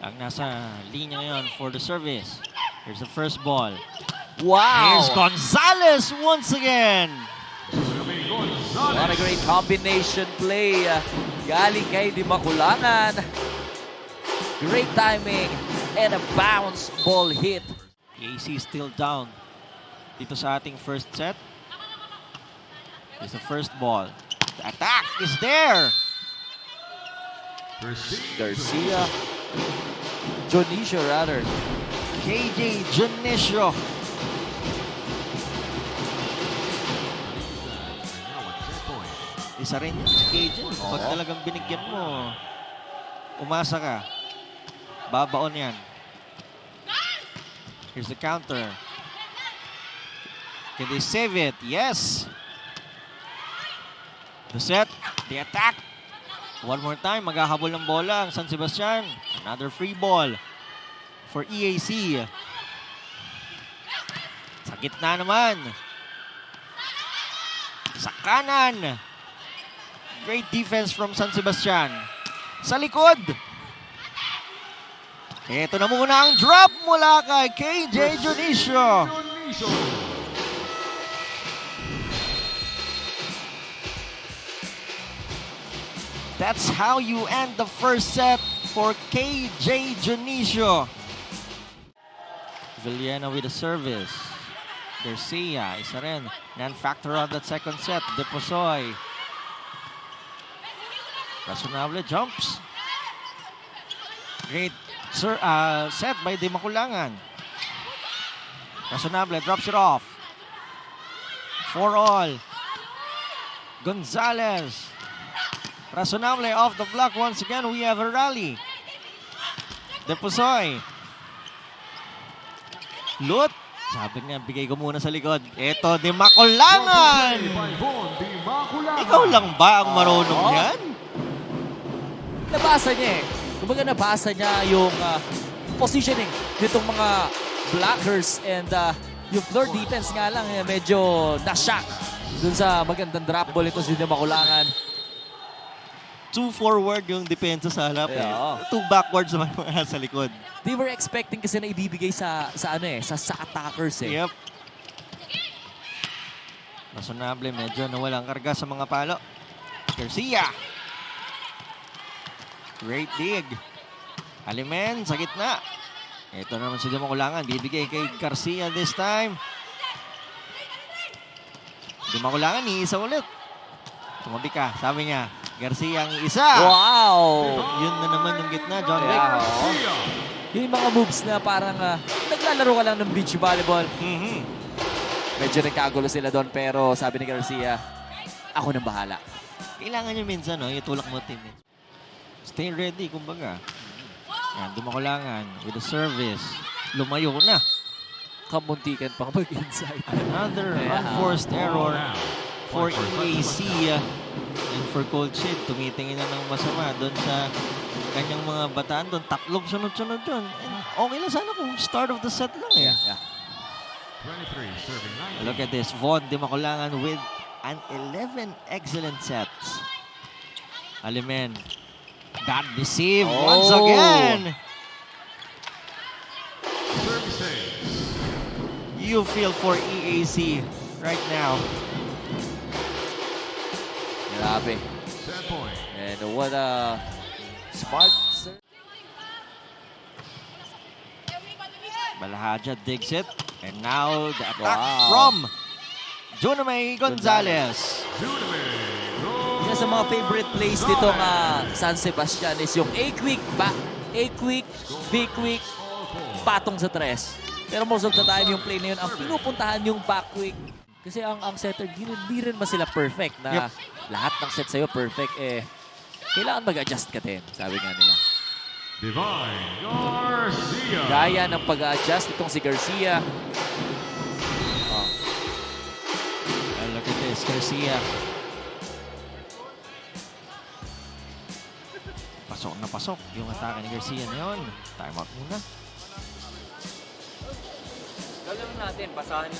Ang nasa linya ngayon for the service. Here's the first ball. Wow! Here's Gonzalez once again. What a great combination play. Galing kay Di Maculangan. Great timing and a bounce ball hit. AC still down dito sa ating first set. Here's the first ball. The attack is there. Garcia. Jonicio rather. KJ Jonicio. Isa rin yun si KJ. Pag talagang binigyan mo, umasa ka. Babaon yan. Here's the counter. Can they save it? Yes. The set. The attack. One more time. Maghahabol ng bola ang San Sebastian. Another free ball for EAC. Sa gitna naman. Sa kanan. Great defense from San Sebastian. Sa likod. Ito na muna ang drop mula kay KJ Jonicio. That's how you end the first set for KJ Jonicio. Villena with the service. Garcia, isa rin. Non-factor of that second set. Deposoy. Razonable jumps. Great set by Di Maculangan. Razonable drops it off. 4-all. Gonzalez. Razonable off the block once again. We have a rally. Deposoy. Lut. Sabi niya, bigay ko muna sa likod. Ito, Di Maculangan. Ikaw lang ba ang marunong yan? Nabasa niya eh. Kumbaga nabasa niya yung positioning nitong mga blockers and yung floor defense nga lang medyo na-shock dun sa magandang drop ball ito si Di Maculangan. 2 forward yung depensa sa halap. Yeah. 2 backwards naman sa likod. They were expecting kasi na ibibigay sa attackers eh. Yep. Razonable, medyo nawalang karga sa mga palo. Garcia. Great dig. Alimen sa gitna. Ito naman si Di Maculangan. Bibigay kay Garcia this time. Di Maculangan, iisa ulit. Tumabi ka, sabi niya. Garcia ang isa. Wow! Yun na naman yung gitna, John Vic. Yung mga moves na parang naglalaro ka lang ng beach volleyball. Medyo nagkagulo sila doon pero sabi ni Garcia, ako nang bahala. Kailangan nyo minsan, no? Itulak mo team. Stay ready, kumbaga. Yan, Di Maculangan with the service. Lumayo na. Kamuntikan pang mag-inside. Another unforced error for EAC. And for Cold Shade, tumitingin na ng masama doon sa kanyang mga bataan doon. Tatlong sunod-sunod doon. Okay lang sana kung start of the set lang eh. Yeah. Look at this. Von Di Maculangan with an 11 excellent sets. Alimen. Got deceived once again. You feel for EAC right now. Grabe. And what a smart serve. Balahaja digs it. And now the attack from Junamay Gonzalez. Isa sa mga favorite plays dito nga San Sebastian is yung A-quick, B-quick, patong sa tres. Pero most of the time yung play na yun, ang pinupuntahan yung back-quick. Kasi ang setter, di rin ba sila perfect na lahat ng set sa'yo perfect eh. Kailangan mag-adjust ka din, sabi nga nila. Divine Garcia. Gaya ng pag-adjust itong si Garcia. Look at this, Garcia. Pasok na pasok yung atake ni Garcia na yun. Time out muna. Gawin natin, basahan lang.